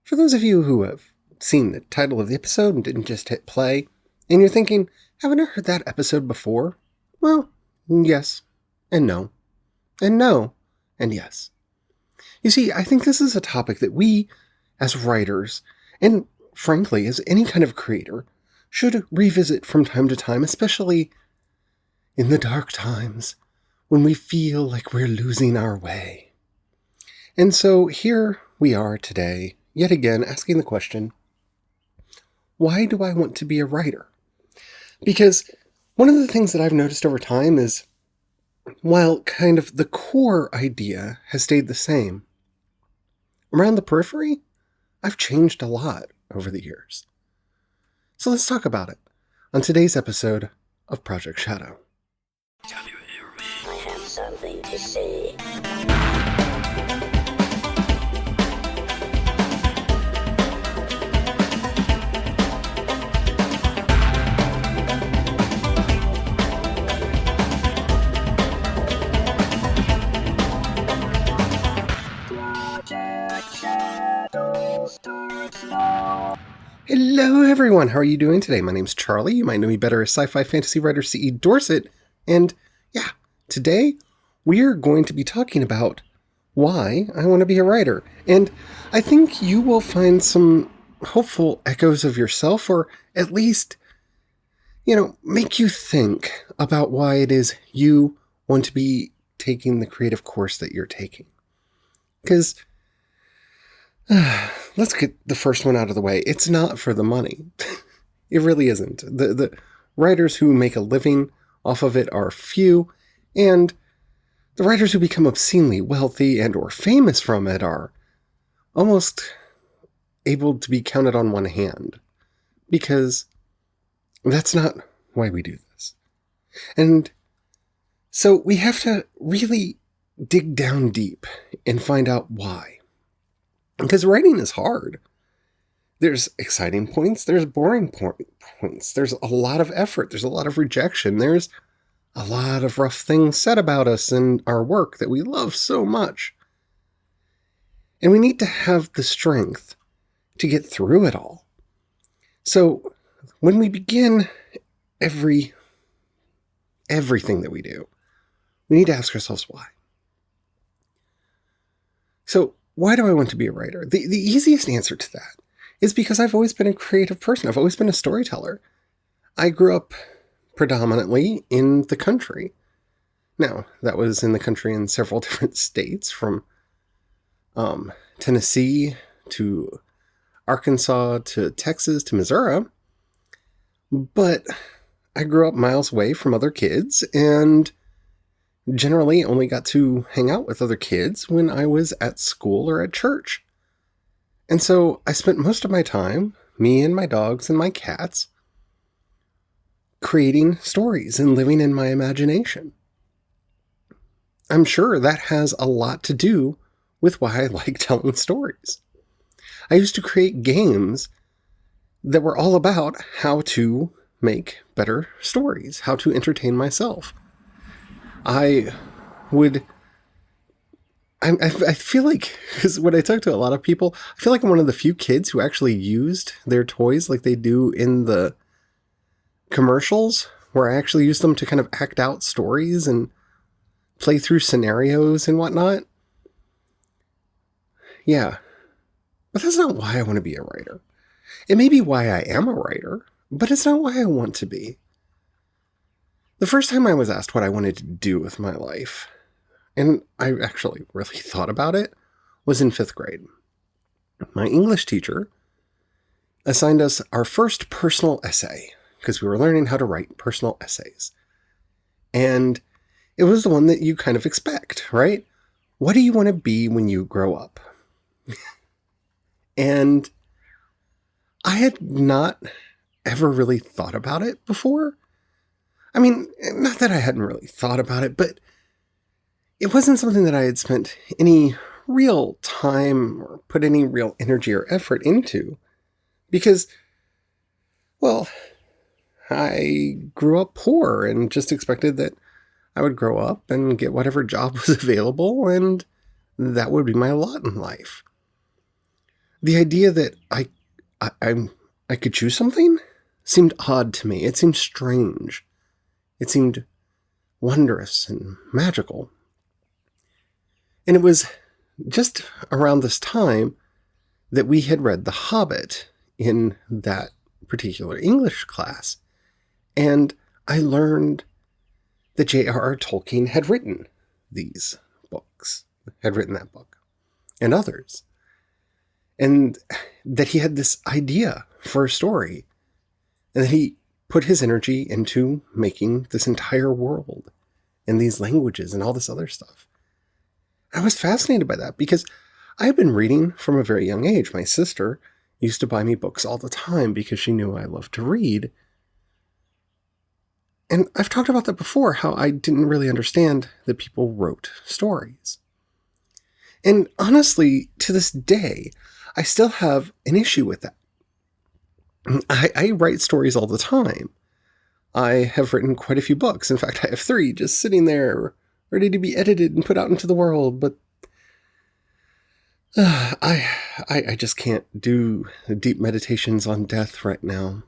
For those of you who have seen the title of the episode and didn't just hit play, and you're thinking, haven't I heard that episode before? Well, yes, and no, and no, and yes. You see, I think this is a topic that we, as writers, and frankly, as any kind of creator, should revisit from time to time, especially in the dark times when we feel like we're losing our way. And so here we are today, yet again, asking the question, why do I want to be a writer? Because one of the things that I've noticed over time is, while kind of the core idea has stayed the same, around the periphery, I've changed a lot over the years. So let's talk about it on today's episode of Project Shadow. Can you hear me? I have something to say. Hello everyone, how are you doing today? My name's Charlie, you might know me better as sci-fi fantasy writer C.E. Dorset, and today we are going to be talking about why I want to be a writer. And I think you will find some hopeful echoes of yourself, or at least, make you think about why it is you want to be taking the creative course that you're taking. Because let's get the first one out of the way. It's not for the money. It really isn't. The writers who make a living off of it are few, and the writers who become obscenely wealthy and or famous from it are almost able to be counted on one hand, because that's not why we do this. And so we have to really dig down deep and find out why. Because writing is hard. There's exciting points, there's boring points, there's a lot of effort, there's a lot of rejection, there's a lot of rough things said about us and our work that we love so much. And we need to have the strength to get through it all. So when we begin everything that we do, we need to ask ourselves why. So why do I want to be a writer? The easiest answer to that is because I've always been a creative person. I've always been a storyteller. I grew up predominantly in the country. Now, that was in the country in several different states, from Tennessee to Arkansas to Texas to Missouri. But I grew up miles away from other kids, and generally only got to hang out with other kids when I was at school or at church. And so I spent most of my time, me and my dogs and my cats, creating stories and living in my imagination. I'm sure that has a lot to do with why I like telling stories. I used to create games that were all about how to make better stories, how to entertain myself. I feel like, because when I talk to a lot of people, I feel like I'm one of the few kids who actually used their toys like they do in the commercials, where I actually use them to kind of act out stories and play through scenarios and whatnot. Yeah, but that's not why I want to be a writer. It may be why I am a writer, but it's not why I want to be. The first time I was asked what I wanted to do with my life, and I actually really thought about it, was in 5th grade. My English teacher assigned us our first personal essay, because we were learning how to write personal essays. And it was the one that you kind of expect, right? What do you want to be when you grow up? And I had not ever really thought about it before. I mean, not that I hadn't really thought about it, but it wasn't something that I had spent any real time or put any real energy or effort into. Because, well, I grew up poor and just expected that I would grow up and get whatever job was available, and that would be my lot in life. the idea that I could choose something seemed odd to me. It seemed strange. It seemed wondrous and magical. And it was just around this time that we had read The Hobbit in that particular English class. And I learned that J.R.R. Tolkien had written these books, had written that book, and others. And that he had this idea for a story, and that he put his energy into making this entire world and these languages and all this other stuff. I was fascinated by that because I had been reading from a very young age. My sister used to buy me books all the time because she knew I loved to read. And I've talked about that before, how I didn't really understand that people wrote stories. And honestly, to this day, I still have an issue with that. I write stories all the time. I have written quite a few books. In fact, I have 3 just sitting there, ready to be edited and put out into the world. But I just can't do deep meditations on death right now.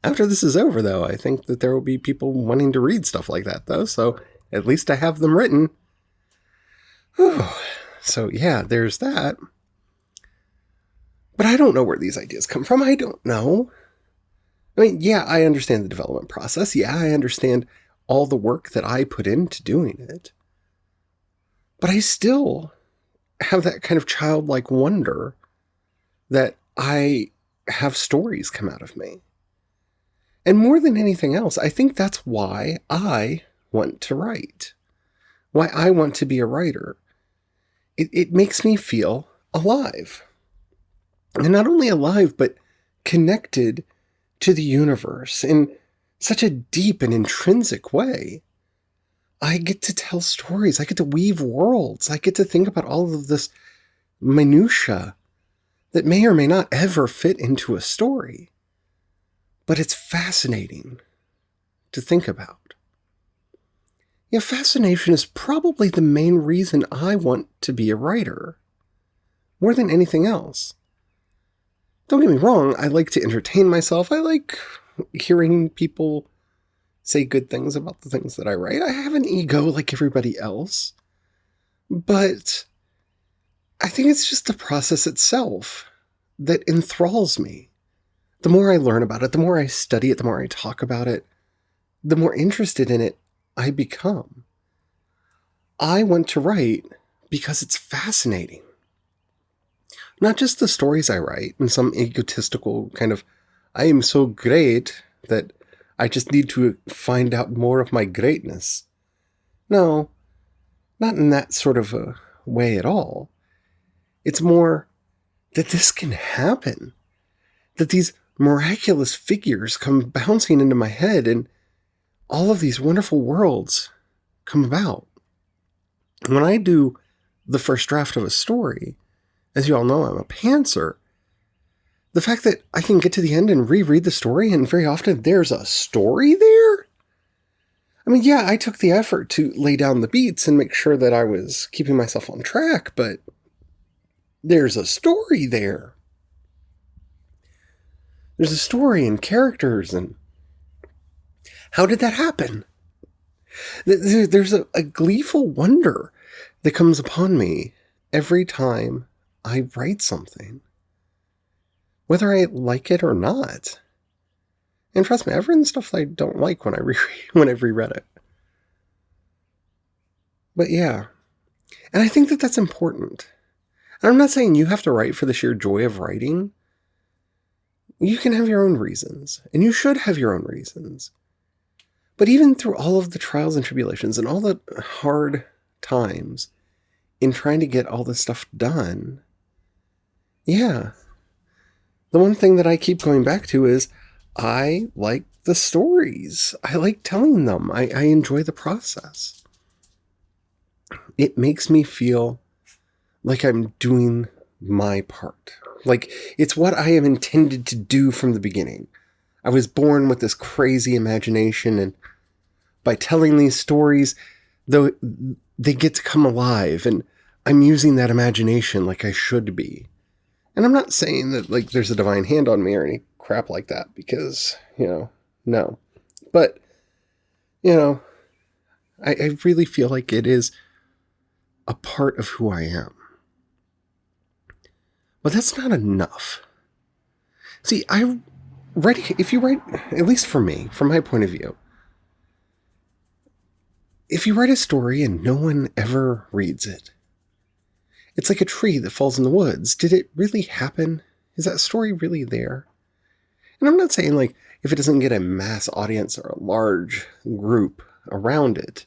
After this is over, though, I think that there will be people wanting to read stuff like that, though. So at least I have them written. Whew. So yeah, there's that. But I don't know where these ideas come from. I don't know. I mean, yeah, I understand the development process. Yeah, I understand all the work that I put into doing it. But I still have that kind of childlike wonder that I have stories come out of me. And more than anything else, I think that's why I want to write. Why I want to be a writer. It makes me feel alive. And not only alive, but connected to the universe in such a deep and intrinsic way. I get to tell stories. I get to weave worlds. I get to think about all of this minutia that may or may not ever fit into a story. But it's fascinating to think about. Yeah, fascination is probably the main reason I want to be a writer, more than anything else. Don't get me wrong, I like to entertain myself. I like hearing people say good things about the things that I write. I have an ego like everybody else. But I think it's just the process itself that enthralls me. The more I learn about it, the more I study it, the more I talk about it, the more interested in it I become. I want to write because it's fascinating. Not just the stories I write in some egotistical kind of, I am so great that I just need to find out more of my greatness. No, not in that sort of a way at all. It's more that this can happen. That these miraculous figures come bouncing into my head and all of these wonderful worlds come about. When I do the first draft of a story, as you all know, I'm a pantser. The fact that I can get to the end and reread the story, and very often there's a story there? I mean, yeah, I took the effort to lay down the beats and make sure that I was keeping myself on track, but there's a story there. There's a story and characters, and how did that happen? There's a gleeful wonder that comes upon me every time I write something, whether I like it or not. And trust me, I've written stuff I don't like when I've reread it. But yeah, and I think that that's important. And I'm not saying you have to write for the sheer joy of writing. You can have your own reasons, and you should have your own reasons. But even through all of the trials and tribulations and all the hard times in trying to get all this stuff done, yeah, the one thing that I keep going back to is I like the stories. I like telling them. I enjoy the process. It makes me feel like I'm doing my part. Like it's what I am intended to do from the beginning. I was born with this crazy imagination, and by telling these stories, though, they get to come alive, and I'm using that imagination like I should be. And I'm not saying that like there's a divine hand on me or any crap like that, because, no. But, I really feel like it is a part of who I am. But that's not enough. See, if you write, at least for me, from my point of view, if you write a story and no one ever reads it, it's like a tree that falls in the woods. Did it really happen? Is that story really there? And I'm not saying like if it doesn't get a mass audience or a large group around it.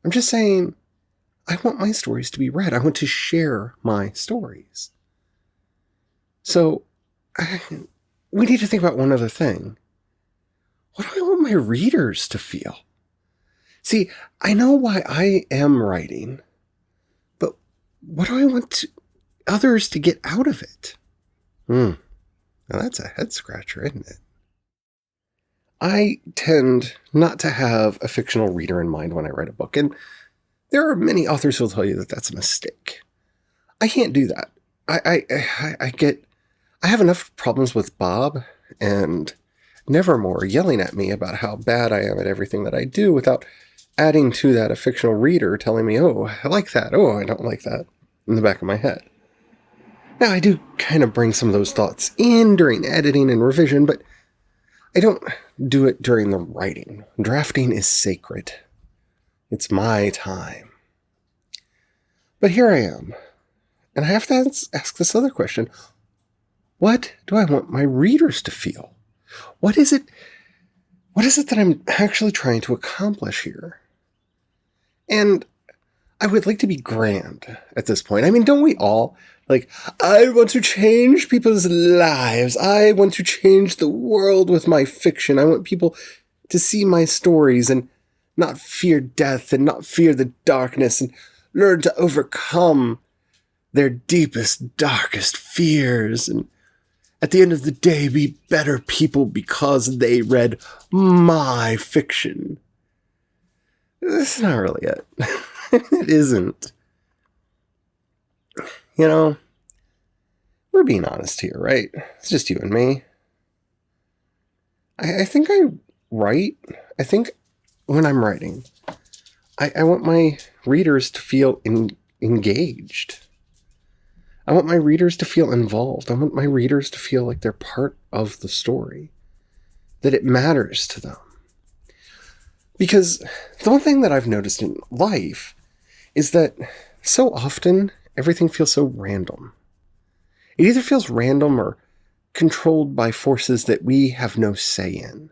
I'm just saying I want my stories to be read. I want to share my stories. So we need to think about one other thing. What do I want my readers to feel? See, I know why I am writing, but what do I want others to get out of it? Now that's a head scratcher, isn't it? I tend not to have a fictional reader in mind when I write a book, and there are many authors who will tell you that that's a mistake. I can't do that. I have enough problems with Bob and Nevermore yelling at me about how bad I am at everything that I do without adding to that a fictional reader telling me, oh, I like that, oh, I don't like that, in the back of my head. Now, I do kind of bring some of those thoughts in during editing and revision, but I don't do it during the writing. Drafting is sacred. It's my time. But here I am, and I have to ask this other question. What do I want my readers to feel? What is it that I'm actually trying to accomplish here? And I would like to be grand at this point. I mean, don't we all? Like, I want to change people's lives. I want to change the world with my fiction. I want people to see my stories and not fear death and not fear the darkness and learn to overcome their deepest, darkest fears. And at the end of the day, be better people because they read my fiction. That's not really it. It isn't. We're being honest here, right? It's just you and me. I think I write. I think when I'm writing, I want my readers to feel engaged. I want my readers to feel involved. I want my readers to feel like they're part of the story, that it matters to them. Because the one thing that I've noticed in life is that so often everything feels so random. It either feels random or controlled by forces that we have no say in.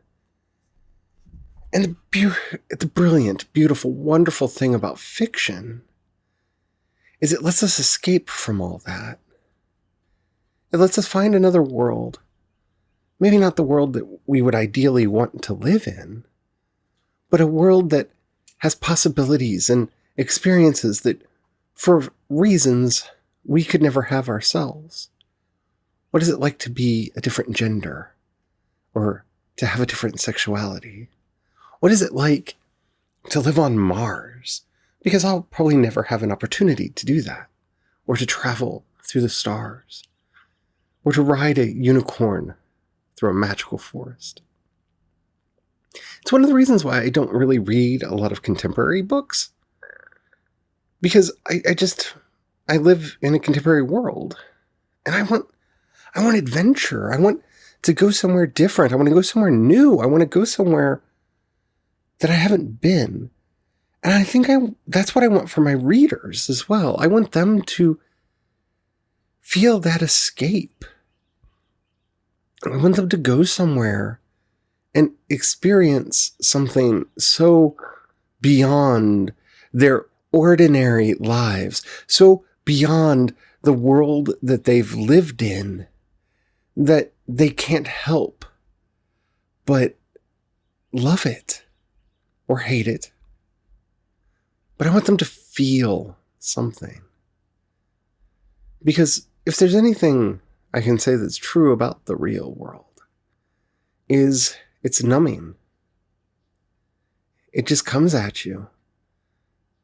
And the brilliant, beautiful, wonderful thing about fiction is it lets us escape from all that. It lets us find another world. Maybe not the world that we would ideally want to live in, but a world that has possibilities and experiences that, for reasons we could never have ourselves. What is it like to be a different gender? Or to have a different sexuality? What is it like to live on Mars? Because I'll probably never have an opportunity to do that. Or to travel through the stars. Or to ride a unicorn through a magical forest. It's one of the reasons why I don't really read a lot of contemporary books. Because I live in a contemporary world. And I want adventure. I want to go somewhere different. I want to go somewhere new. I want to go somewhere that I haven't been. And I think that's what I want for my readers as well. I want them to feel that escape. I want them to go somewhere and experience something so beyond their ordinary lives, so beyond the world that they've lived in, that they can't help but love it or hate it. But I want them to feel something. Because if there's anything I can say that's true about the real world, is it's numbing. It just comes at you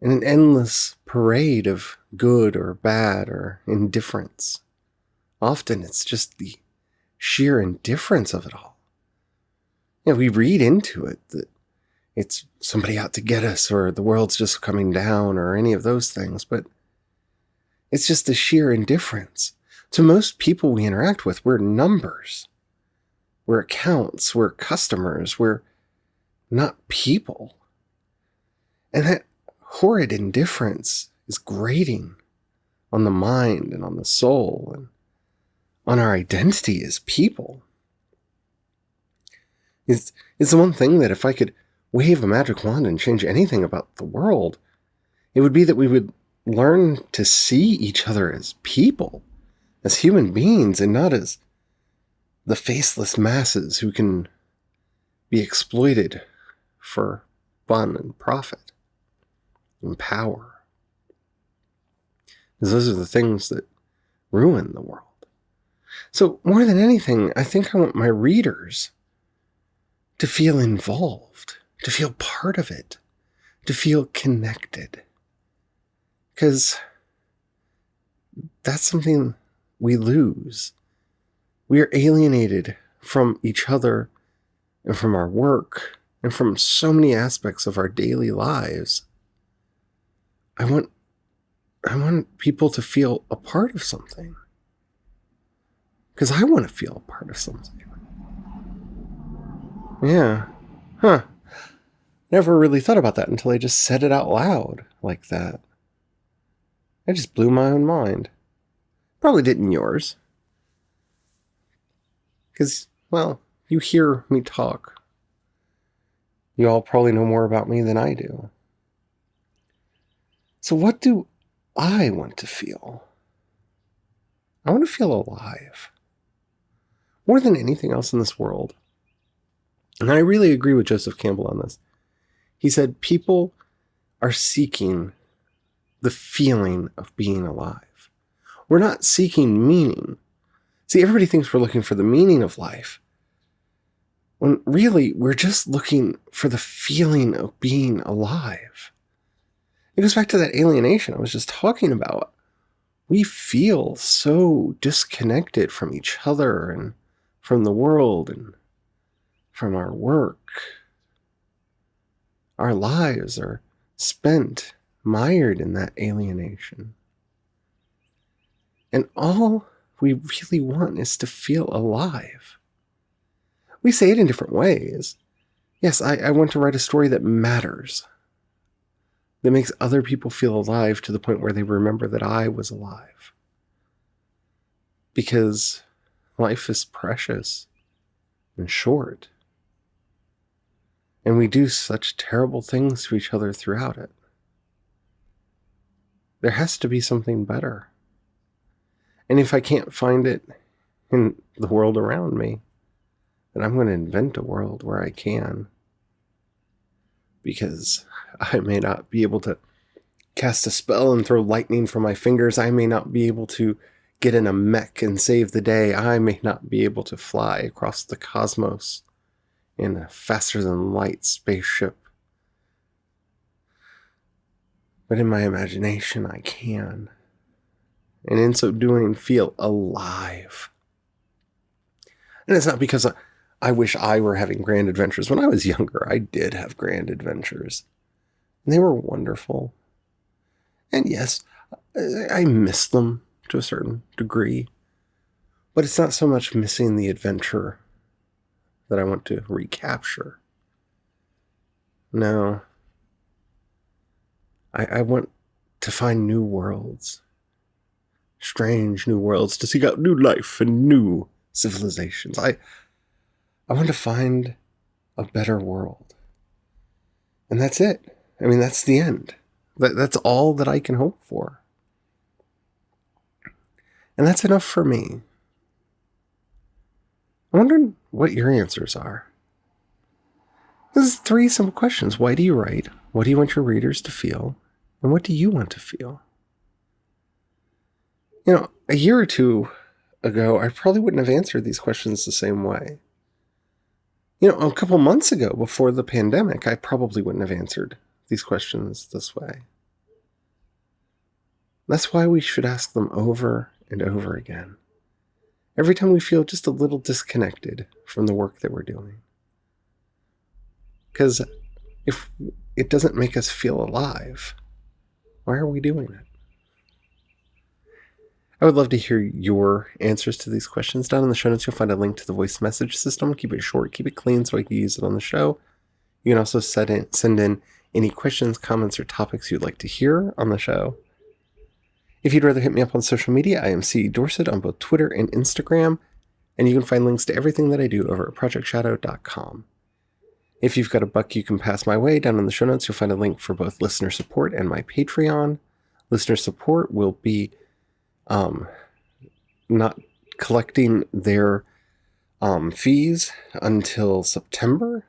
in an endless parade of good or bad or indifference often it's just the sheer indifference of it all. We read into it that it's somebody out to get us, or the world's just coming down, or any of those things, but it's just the sheer indifference. To most people we interact with, we're numbers. We're accounts. We're customers. We're not people. And that horrid indifference is grating on the mind and on the soul and on our identity as people. It's the one thing that if I could wave a magic wand and change anything about the world, it would be that we would learn to see each other as people, as human beings, and not as the faceless masses who can be exploited for fun and profit and power. Because those are the things that ruin the world. So more than anything, I think I want my readers to feel involved, to feel part of it, to feel connected. Because that's something we lose. We are alienated from each other and from our work and from so many aspects of our daily lives. I want people to feel a part of something. Because I want to feel a part of something. Yeah. Never really thought about that until I just said it out loud like that. I just blew my own mind. Probably didn't yours. Because, well, you hear me talk. You all probably know more about me than I do. So what do I want to feel? I want to feel alive. More than anything else in this world. And I really agree with Joseph Campbell on this. He said people are seeking the feeling of being alive. We're not seeking meaning. See, everybody thinks we're looking for the meaning of life, when really we're just looking for the feeling of being alive. It goes back to that alienation I was just talking about. We feel so disconnected from each other and from the world and from our work. Our lives are spent mired in that alienation. And all we really want is to feel alive. We say it in different ways. Yes, I want to write a story that matters, that makes other people feel alive to the point where they remember that I was alive. Because life is precious and short. And we do such terrible things to each other throughout it. There has to be something better. And if I can't find it in the world around me, then I'm going to invent a world where I can. Because I may not be able to cast a spell and throw lightning from my fingers. I may not be able to get in a mech and save the day. I may not be able to fly across the cosmos in a faster-than-light spaceship. But in my imagination, I can. And in so doing, feel alive. And it's not because I wish I were having grand adventures. When I was younger, I did have grand adventures. And they were wonderful. And yes, I miss them to a certain degree. But it's not so much missing the adventure that I want to recapture. No. I want to find new worlds. Strange new worlds, to seek out new life and new civilizations. I want to find a better world. And that's it. I mean, that's the end. That's all that I can hope for. And that's enough for me. I'm wondering what your answers are. This is 3 simple questions. Why do you write? What do you want your readers to feel? And what do you want to feel? A year or 2 ago, I probably wouldn't have answered these questions the same way. A couple months ago, before the pandemic, I probably wouldn't have answered these questions this way. That's why we should ask them over and over again. every time we feel just a little disconnected from the work that we're doing. Because if it doesn't make us feel alive, why are we doing it? I would love to hear your answers to these questions. Down in the show notes, you'll find a link to the voice message system. Keep it short, keep it clean so I can use it on the show. You can also send in any questions, comments, or topics you'd like to hear on the show. If you'd rather hit me up on social media, I am C. Dorset on both Twitter and Instagram, and you can find links to everything that I do over at projectshadow.com. If you've got a buck you can pass my way, down in the show notes, you'll find a link for both listener support and my Patreon. Listener support will be not collecting their fees until September.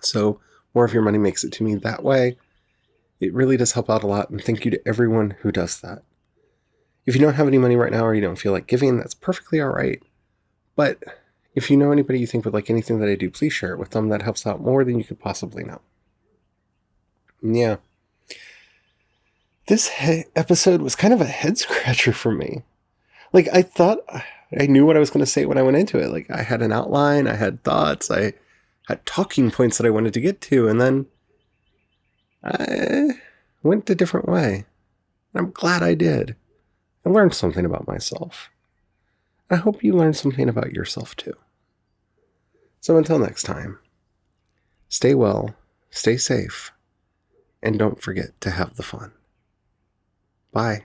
So more of your money makes it to me that way. It really does help out a lot, and thank you to everyone who does that. If you don't have any money right now or you don't feel like giving, that's perfectly all right. But if you know anybody you think would like anything that I do, please share it with them. That helps out more than you could possibly know. Yeah. This episode was kind of a head scratcher for me. Like, I thought I knew what I was going to say when I went into it. Like, I had an outline, I had thoughts, I had talking points that I wanted to get to, and then I went a different way. I'm glad I did. I learned something about myself. I hope you learned something about yourself too. So until next time, stay well, stay safe, and don't forget to have the fun. Bye.